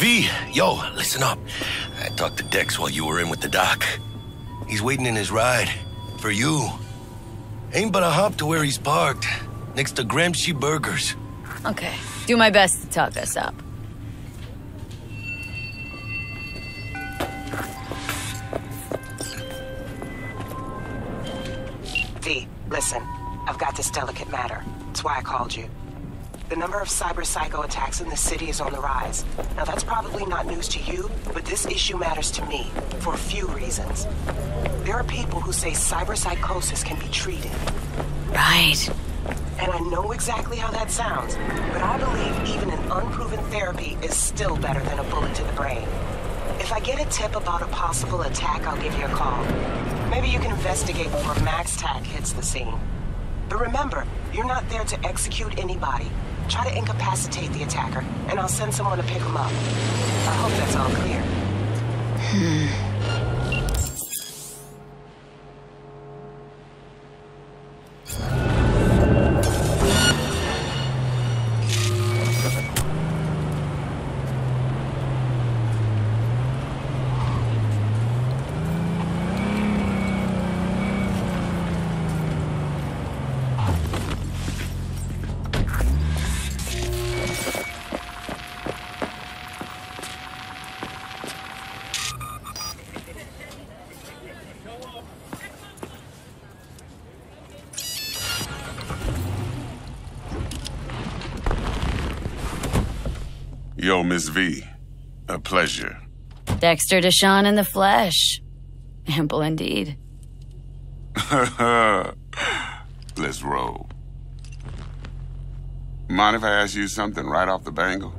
V, yo, listen up. I talked to Dex while you were in with the doc. He's waiting in his ride. For you. Ain't but a hop to where he's parked. Next to Gramsci Burgers. Okay. Do my best to talk us up. V, listen. I've got this delicate matter. That's why I called you. The number of cyber-psycho attacks in the city is on the rise. Now, that's probably not news to you, but this issue matters to me for a few reasons. There are people who say cyberpsychosis can be treated. Right. And I know exactly how that sounds, but I believe even an unproven therapy is still better than a bullet to the brain. If I get a tip about a possible attack, I'll give you a call. Maybe you can investigate before Max Tack hits the scene. But remember, you're not there to execute anybody. Try to incapacitate the attacker, and I'll send someone to pick him up. I hope that's all clear. Yo, Miss V. A pleasure. Dexter DeShawn in the flesh. Ample indeed. Let's roll. Mind if I ask you something right off the bangle?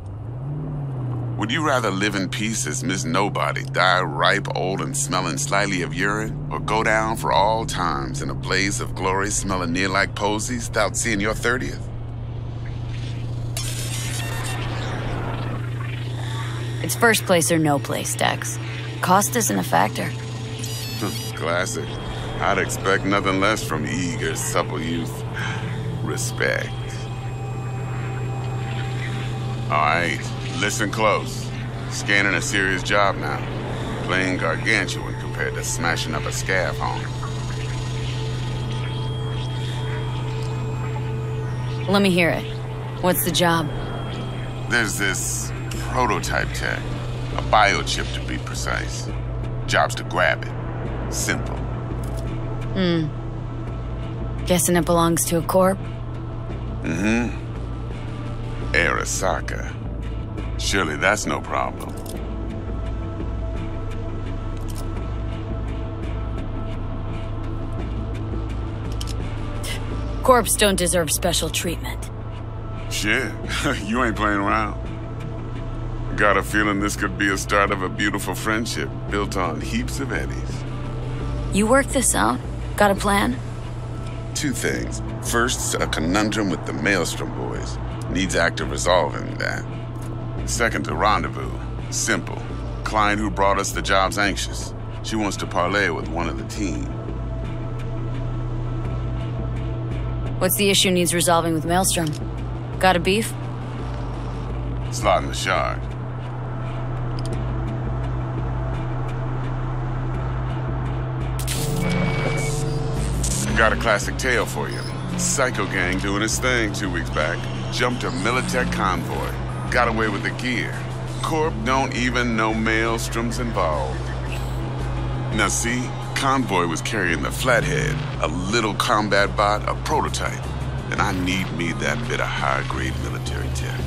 Would you rather live in peace as Miss Nobody, die ripe, old, and smelling slightly of urine, or go down for all times in a blaze of glory smelling near like posies without seeing your 30th? It's first place or no place, Dex. Cost isn't a factor. Classic. I'd expect nothing less from eager, supple youth. Respect. All right, listen close. Scanning a serious job now. Playing gargantuan compared to smashing up a scav home. Let me hear it. What's the job? There's this prototype tech. A biochip, to be precise. Job's to grab it. Simple. Guessing it belongs to a corp? Arasaka. Surely that's no problem. Corps don't deserve special treatment. Shit, you ain't playing around. Got a feeling this could be a start of a beautiful friendship built on heaps of eddies. You work this out? Got a plan? Two things. First, a conundrum with the Maelstrom boys. Needs active resolving that. Second, a rendezvous. Simple. Client who brought us the job's anxious. She wants to parlay with one of the team. What's the issue needs resolving with Maelstrom? Got a beef? Slotting the shard. Got a classic tale for you. Psycho gang doing his thing 2 weeks back. Jumped a Militech convoy. Got away with the gear. Corp don't even know Maelstrom's involved. Now see, convoy was carrying the Flathead, a little combat bot, a prototype. And I need me that bit of high-grade military tech.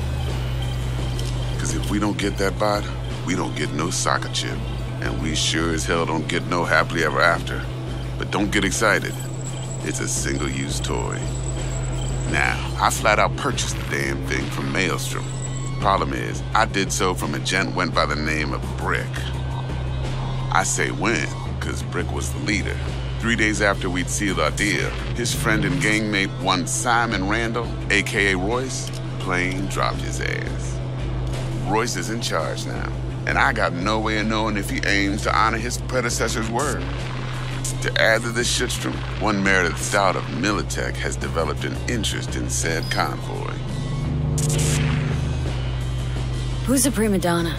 Because if we don't get that bot, we don't get no soccer chip. And we sure as hell don't get no happily ever after. But don't get excited. It's a single-use toy. Now, I flat out purchased the damn thing from Maelstrom. Problem is, I did so from a gent went by the name of Brick. I say when, because Brick was the leader. 3 days after we'd sealed our deal, his friend and gangmate, one Simon Randall, a.k.a. Royce, plain dropped his ass. Royce is in charge now, and I got no way of knowing if he aims to honor his predecessor's word. To add to this shitstorm, one Meredith Stout of Militech has developed an interest in said convoy. Who's a prima donna?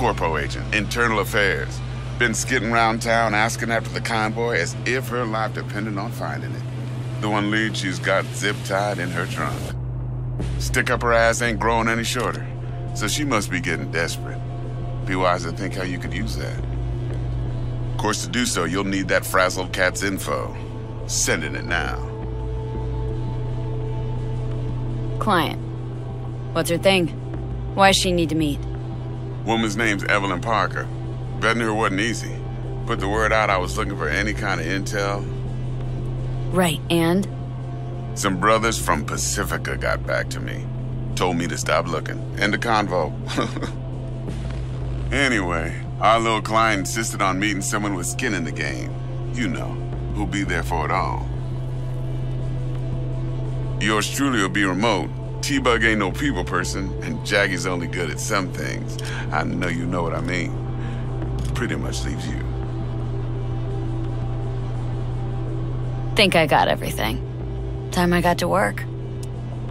Corpo agent, internal affairs. Been skidding around town asking after the convoy as if her life depended on finding it. The one lead she's got zip-tied in her trunk. Stick up her ass ain't growing any shorter, so she must be getting desperate. Be wise to think how you could use that. Of course, to do so, you'll need that frazzled cat's info. Sending it now. Client. What's her thing? Why she need to meet? Woman's name's Evelyn Parker. Vetting her wasn't easy. Put the word out I was looking for any kind of intel. Right, and? Some brothers from Pacifica got back to me. Told me to stop looking. End of convo. Anyway, our little client insisted on meeting someone with skin in the game. You know, who'll be there for it all. Yours truly will be remote. T-Bug ain't no people person, and Jaggy's only good at some things. I know you know what I mean. Pretty much leaves you. Think I got everything. Time I got to work.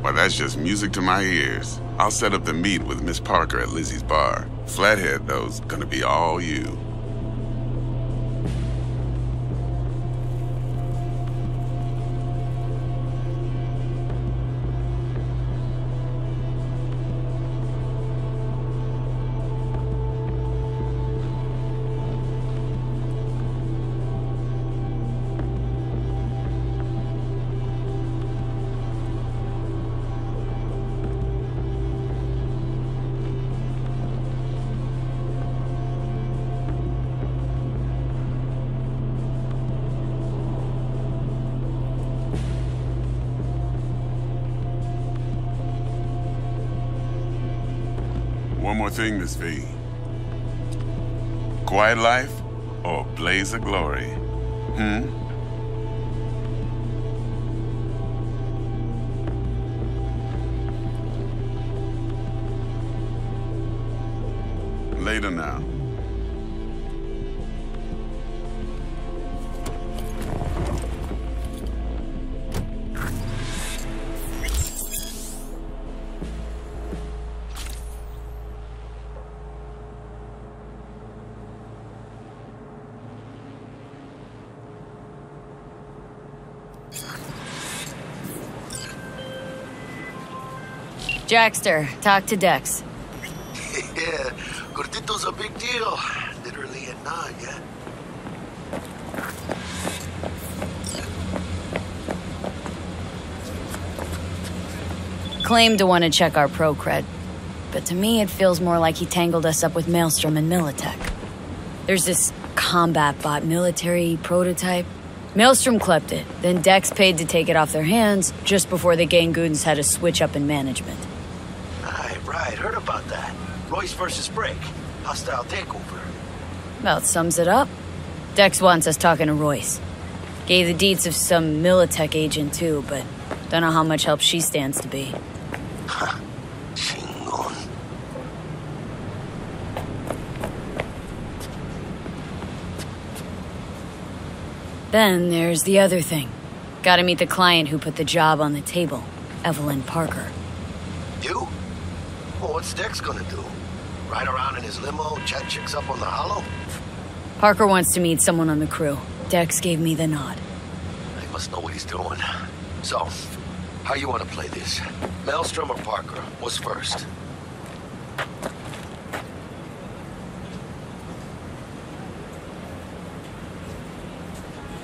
Well, that's just music to my ears. I'll set up the meet with Miss Parker at Lizzie's bar. Flathead, though's gonna be all you. One more thing, Miss V. Quiet life or blaze of glory? Later now. Jackster, talk to Dex. Yeah, Gordito's a big deal. Literally a nod, yeah? Claimed to want to check our pro cred, but to me it feels more like he tangled us up with Maelstrom and Militech. There's this combat bot military prototype. Maelstrom clept it, then Dex paid to take it off their hands just before the Gangoons had a switch up in management. Right, heard about that. Royce versus Break. Hostile takeover. About sums it up. Dex wants us talking to Royce. Gave the deets of some Militech agent too, but don't know how much help she stands to be. Ha. Chingon. Then there's the other thing. Gotta meet the client who put the job on the table, Evelyn Parker. You? Well, what's Dex gonna do? Ride around in his limo, chat chicks up on the hollow? Parker wants to meet someone on the crew. Dex gave me the nod. He must know what he's doing. So, how you want to play this? Maelstrom or Parker? What's first?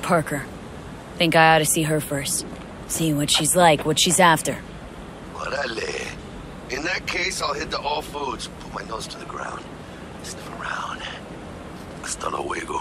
Parker. Think I ought to see her first. See what she's like, what she's after. Orale. In that case, I'll hit the all foods. Put my nose to the ground. Sniff around. Hasta luego.